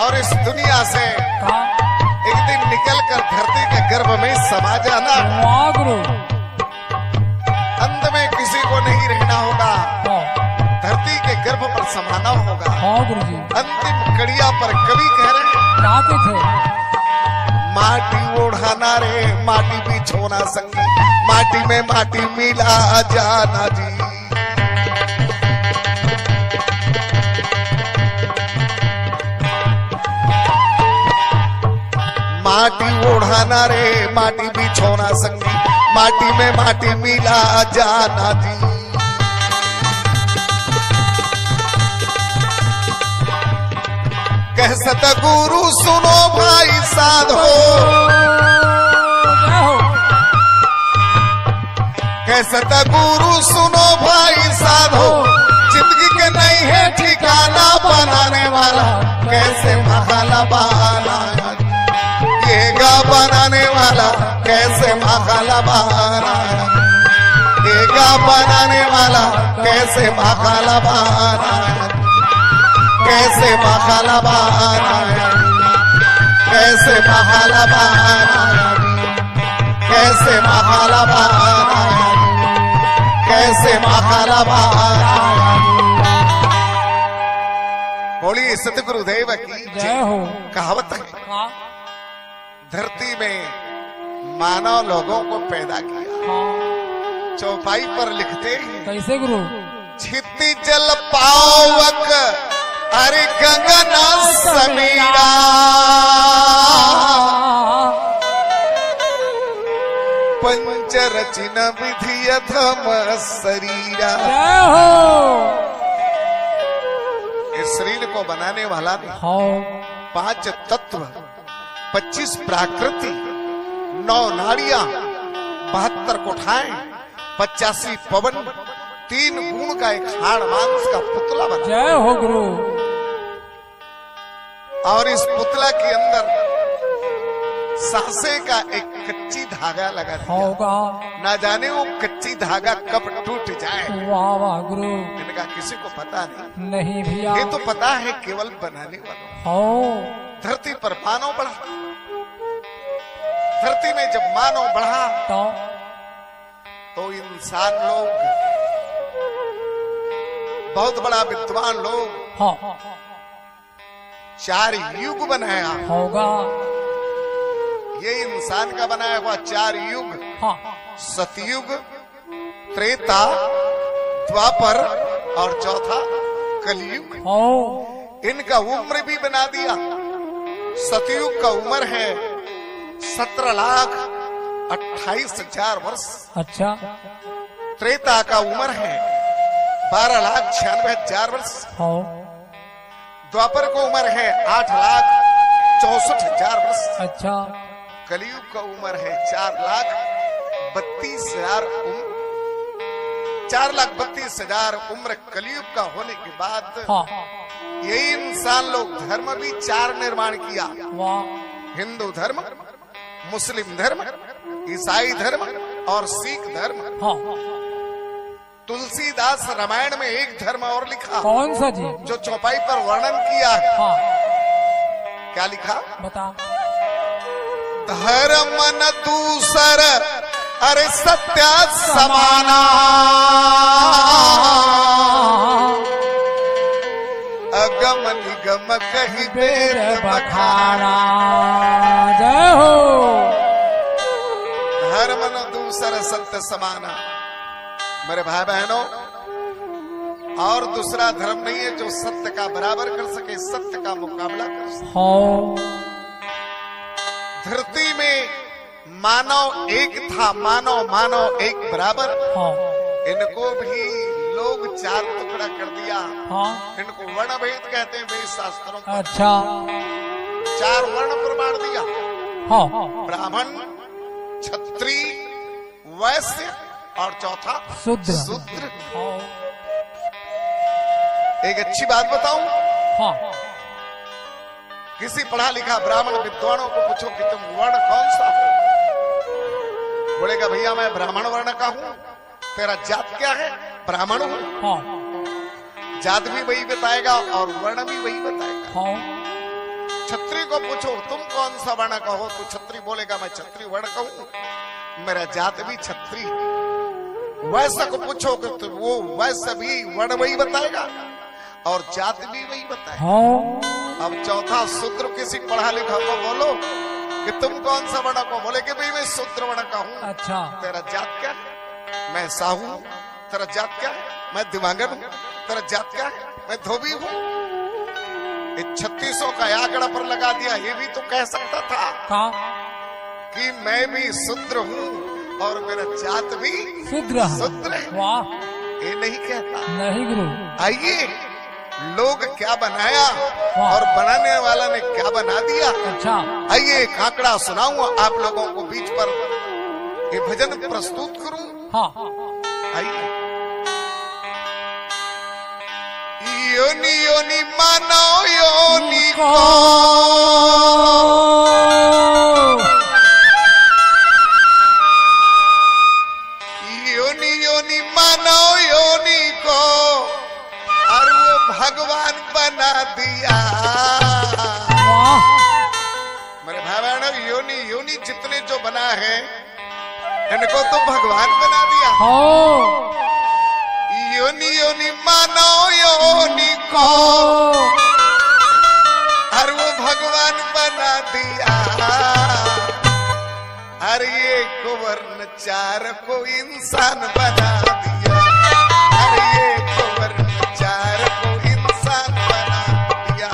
और इस दुनिया से एक दिन निकल कर धरती के गर्भ में समा जाना। गुरु अंत में किसी को नहीं रहना होगा, धरती के गर्भ पर समाना होगा। गुरु जी अंतिम कड़िया पर कवि कह रहे थे माटी ओढ़ाना रे माटी भी छोना संगी, माटी में माटी मिला जाना जी। माटी ओढ़ाना रे माटी भी छोना संगी, माटी में माटी मिला जाना जी। कह सतगुरु सुनो भाई साधो, कह सतगुरु सुनो भाई साधो, जिंदगी के नहीं है ठिकाना, बनाने वाला कैसे महाला बहाना, येगा बनाने वाला कैसे महाला बहाना, येगा बनाने वाला कैसे महाला बहाना, कैसे महाला बहाना, कैसे महाला बहाना, कैसे महाला बहाना, कैसे महाला बहाना। बोलिए सतगुरुदेव की जय हो। कहावत है धरती में मानव लोगों को पैदा किया, चौपाई पर लिखते हैं कैसे गुरु? छिति जल पावक अरे गगन समीरा, पंचरचिन विधि अधम शरीरा। इस शरीर को बनाने वाला ने 5 तत्व, 25 प्राकृति, 9 नाड़ियां, 72 कोठाएं, 85 पवन, 3 गुण का एक हाड़ मांस का पुतला बना। जय हो गुरु। और इस पुतला के अंदर सांसे का एक कच्ची धागा लगा दिया, ना जाने वो कच्ची धागा कब टूट जाए। वाह वाह गुरु। इनका किसी को पता नहीं भैया, ये तो पता है केवल बनाने वालों। धरती पर मानव बढ़ा, धरती में जब मानव बढ़ा तो इंसान लोग, बहुत बड़ा विद्वान लोग 4 युग बनाया होगा। ये इंसान का बनाया हुआ 4 युग, सतयुग, त्रेता, द्वापर और चौथा कलयुग। इनका उम्र भी बना दिया। सतयुग का उम्र है 17,28,000 वर्ष। अच्छा। त्रेता का उम्र है 12,96,000 वर्ष। द्वापर को उम्र है 8,64,000 वर्ष। अच्छा। कलयुग का उम्र है 4,32,000 उम्र। 4,32,000 उम्र कलयुग का होने के बाद यही इंसान लोग धर्म भी 4 निर्माण किया। हिंदू धर्म, मुस्लिम धर्म, ईसाई धर्म और सिख धर्म। तुलसीदास रामायण में एक धर्म और लिखा। कौन सा जी? जो चौपाई पर वर्णन किया है। क्या लिखा? बता। धर्म न दूसर अरे सत्य समाना, अगम निगम कही बेर बखाना। जय हो। धर्म न दूसर सत्य समाना। मेरे भाई बहनों, और दूसरा धर्म नहीं है जो सत्य का बराबर कर सके, सत्य का मुकाबला कर सके। धरती में मानव एक था, मानव एक बराबर। इनको भी लोग 4 टुकड़ा कर दिया। इनको वर्ण भेद कहते हैं वेद शास्त्रों में। अच्छा। 4 वर्ण प्रमाण दिया। ब्राह्मण, क्षत्रिय, वैश्य और चौथा शूद्र। एक अच्छी बात बताऊं, किसी पढ़ा लिखा ब्राह्मण विद्वानों को पूछो कि तुम वर्ण कौन सा हो, बोलेगा भैया मैं ब्राह्मण वर्ण का हूं। तेरा जात क्या है? ब्राह्मण हूं। जात भी वही बताएगा और वर्ण भी वही बताएगा। छत्री को पूछो तुम कौन सा वर्ण का हो, तो छत्री बोलेगा मैं छत्री वर्ण का हूं, मेरा जात भी छत्री। वैश्य को पूछो कि तो वो वैश्य भी वर्ण वही बताएगा और जात भी वही बताएगा। हाँ। अब चौथा शूद्र, किसी पढ़ा लिखा को बोलो कि तुम कौन सा वर्ण को, बोले कि भाई मैं शूद्र वर्ण का हूं। अच्छा। तेरा जात क्या है? मैं साहू हूं। तेरा जात क्या है? मैं दिवांगन हूं। तेरा जात क्या है? मैं धोबी हूं। 3600 का आंकड़ा पर लगा दिया। ये भी तो कह सकता था कि मैं भी शूद्र हूं और मेरा जात भी शूद्र शूद्र है। वाह। ये नहीं कहता। नहीं गुरु। आइए लोग क्या बनाया और बनाने वाला ने क्या बना दिया। अच्छा। आइए एक आंकड़ा सुनाऊंगा आप लोगों को, बीच पर ये भजन प्रस्तुत करूं। हाँ। आइए। योनि योनि मानो योनि को, योनि योनि मानो योनि को, और वो भगवान बना दिया। मेरे भाई बहनों, योनि योनि जितने जो बना है इनको तो भगवान बना दिया। योनि योनि मानो योनि को, और वो भगवान बना दिया। हर एक वर्ण चार को इंसान बना दिया। हर एक वर्ण चार को इंसान बना दिया।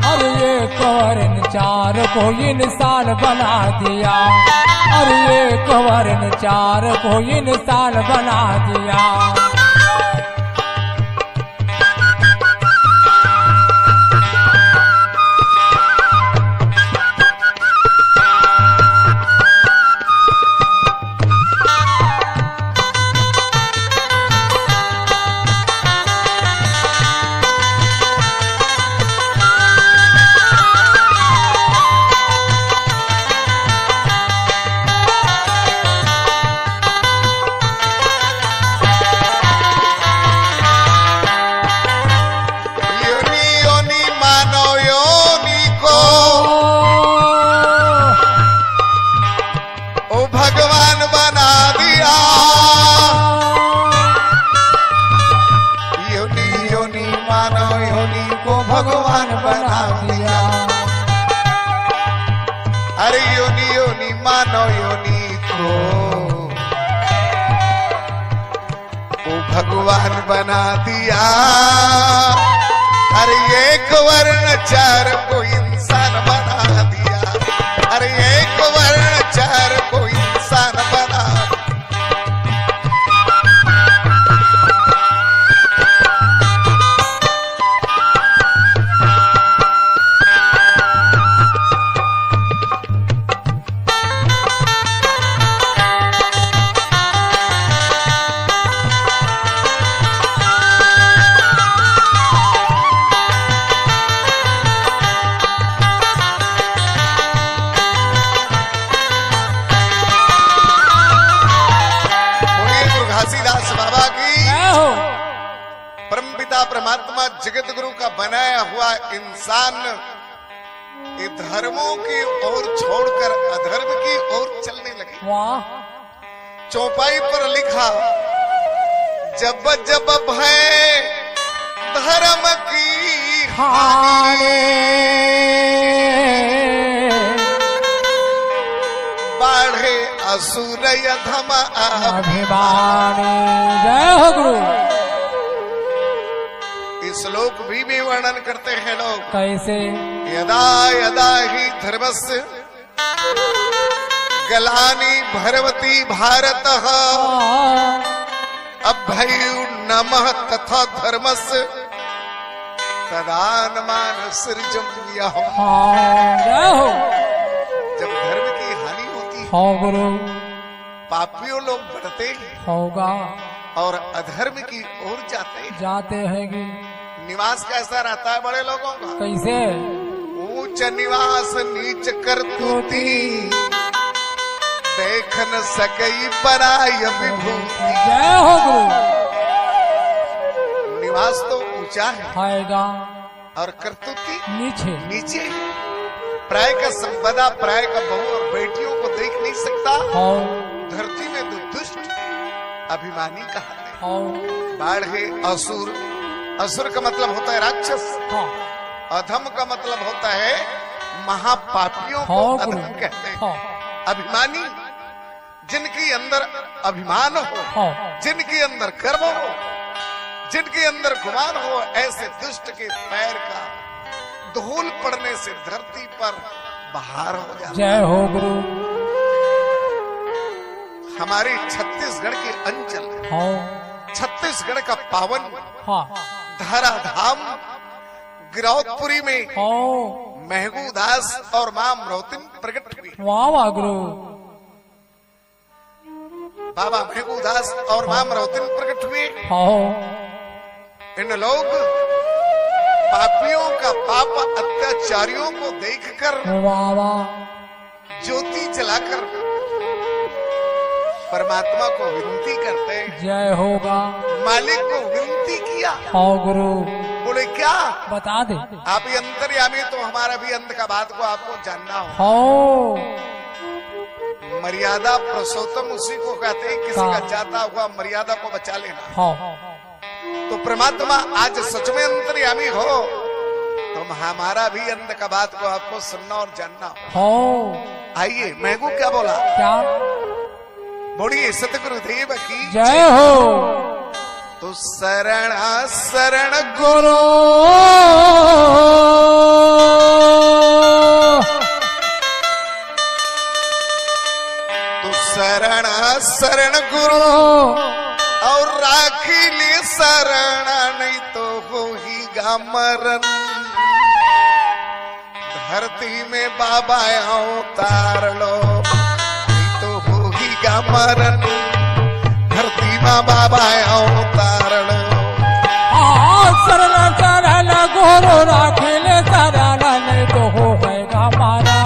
हर एक वर्ण चार को इंसान बना दिया। हर एक वर्ण चार को इंसान बना दिया। भगवान बना दिया। अरे योनि योनि मानो योनि को, वो भगवान बना दिया। अरे एक वर्ण चार को इंसान बना दिया। अरे एक वर्ण चार को इंसान बना। परमात्मा जगत गुरु का बनाया हुआ इंसान ये धर्मों की ओर छोड़कर अधर्म की ओर चलने लगे। वाह। चौपाई पर लिखा, जब जब भय धर्म की हानि, बाढ़े असुर अधम अभिमानी। जय हो गुरु। श्लोक भी वर्णन करते हैं लोग। कैसे? यदा यदा ही धर्मस्य गलानी भरवती भारत अभ्युन्नमः तथा धर्मस्य तदात्मान सृजम् यहम्। जब धर्म की हानि होती है गुरु, पापियों लोग बढ़ते होगा और अधर्म की ओर जाते हैं। निवास कैसा रहता है बड़े लोगों का? कैसे? ऊंच निवास नीच करतूती, देख न सकई पराय विभूति। जय हो गुरु। निवास तो ऊंचा है और करतूती नीचे। नीचे। प्राय का संपदा, प्राय का बहू और बेटियों को देख नहीं सकता। हाँ धरती में तो दुष्ट अभिमानी कहते हैं। हाँ बाढ़ है असुर, असुर का मतलब होता है राक्षस, हाँ अधम का मतलब होता है महापापियों को हाँ अधम गुरु, कहते हैं। हाँ अभिमानी जिनके अंदर अभिमान हो, हाँ जिनके अंदर गर्व हो, जिनके अंदर गुमान हो, ऐसे दुष्ट के पैर का धूल पड़ने से धरती पर बाहर हो जाता। जय हो गुरु। हमारे छत्तीसगढ़ के अंचल, हाँ छत्तीसगढ़ का पावन हाँ धराधाम गिरौदपुरी में हाँ महगू दास और मां अमरौतिन प्रकट हुई। वाह वाह गुरु। बाबा महगू दास और मां अमरौतिन प्रकट हुए। हाँ इन लोग पापियों का पाप, अत्याचारियों को देखकर वाह वाह। ज्योति जलाकर परमात्मा को विनती करते हैं। जय होगा। मालिक को विनती किया। हाँ गुरु बोले क्या बता दे। आप ये अंतर्यामी, तो हमारा भी अंत का बात को आपको जानना हो। हाँ मर्यादा पुरुषोत्तम उसी को कहते हैं, किसी का जाता हुआ मर्यादा को बचा लेना। हाँ तो परमात्मा आज सच में अंतर्यामी हो, तो हमारा भी अंत का बात को आपको सुनना और जानना हो। हाँ आइए, महगू क्या बोला? क्या? बोलिए सतगुरुदेव की जय हो। तो शरण शरण गुरु तो शरण शरण गुरु और राखी ले शरण, नहीं तो होगा मरण। धरती में बाबा अवतार लो, नहीं तो होगा मरण। धरती में बाबा अवतार लो। शरण शरण गुरु राखी ले शरण, नहीं तो होगा मारा।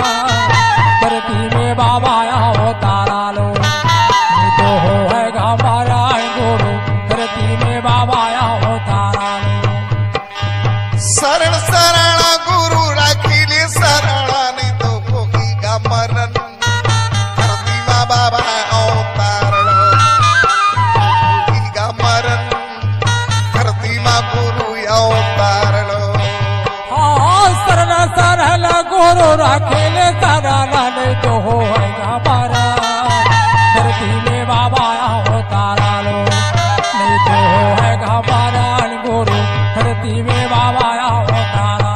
धरती में बाबा अवतारा लो, नहीं तो होगा मारा। गुरु धरती में बाबा अवतारा लो। शरण शरण गुरु राखी ले शरण, नहीं तो होगा मरण। धरती में बाबा अवतार लो, होगा मरण। धरती में गुरु अवतार लो। शरण शरण गुरु राखी ले शरण, नहीं तो होगा मारा। धरती में बाबा अवतारा लो, नहीं तो होगा मारा। गुरु धरती में बाबा अवतारा।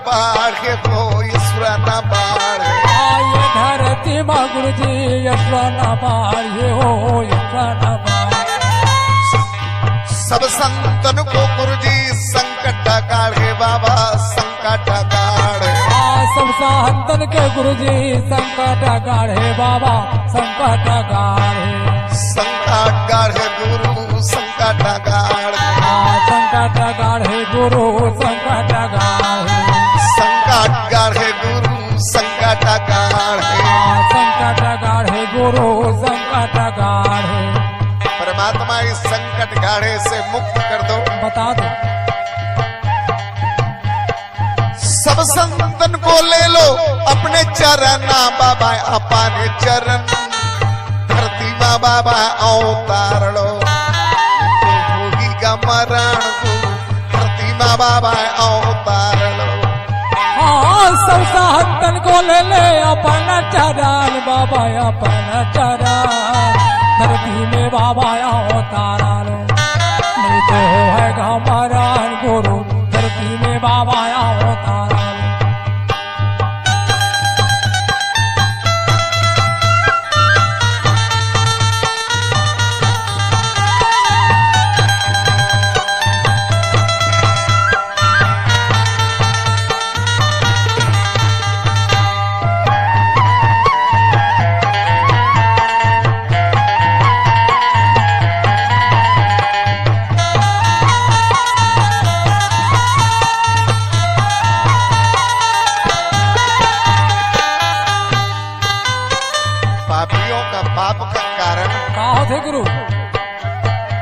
बाढ़े हो ईश्वर न बाढ़े। आये धरती माँ गुरु जी ईश्वर न बाढ़े हो ईश्वर न बाढ़े। सब संतन को गुरु जी संकट काढ़े बाबा संकट काढ़े। सब संतन के गुरु जी संकट काढ़े बाबा संकट काढ़े। संकट काढ़े गुरु संकट काढ़े। संकट काढ़े गुरु संकट काढ़े। संकट काढ़े गुरु संकट काढ़े। संकट काढ़े गुरु संकट काढ़े। परमात्मा इस संकट गाढ़े से मुक्त कर दो। बता दो। सब संतन को ले लो अपने चरण बाबा अपने चरण। धरती माँ बाबा अवतार लो, तो होगी का मरण। धरती माँ बाबा अवतार लो। सब संतन को ले ले अपना चरण बाबा अपना चरण। धरती में बाबा अवतारा लो, नहीं तो होगा मरण। गुरु धरती में बाबा अवतारा लो।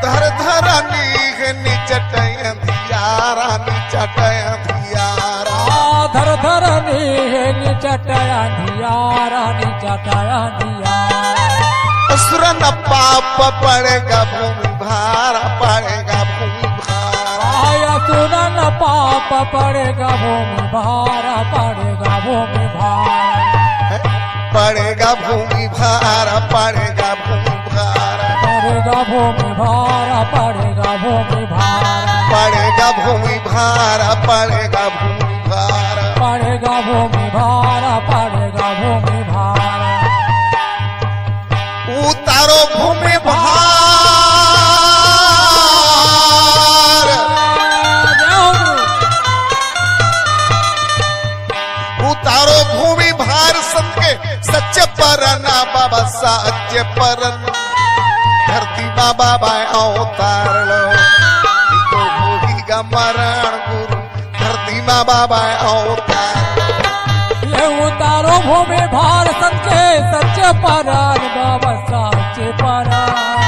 धर धरनी निचटय धियारा निचटय धियारा धर धर निचटया धियारा निचटया धियारा असुर न पाप पड़ेगा भूमि भार पड़ेगा भूमि भार असुर न पाप पड़ेगा भूमि भार पड़ेगा भूमि भार पड़ेगा भूमि भार पड़ेगा भूमि भार पड़ेगा भूमि भार पड़ेगा भूमि भार पड़ेगा भूमि भार पड़ेगा भूमि भार पड़ेगा भूमि भार पड़ेगा भूमि भार उतारो भूमि भार उतारो भूमि भार सबके सच्चे परना बाबा सच्चे परन धरती माँ बाबा अवतार लो तो होगा मरण गुरु धरती माँ बाबा अवतार ये उतारो भूमि भार सच्चे सच्चे परान बाबा सच्चे परान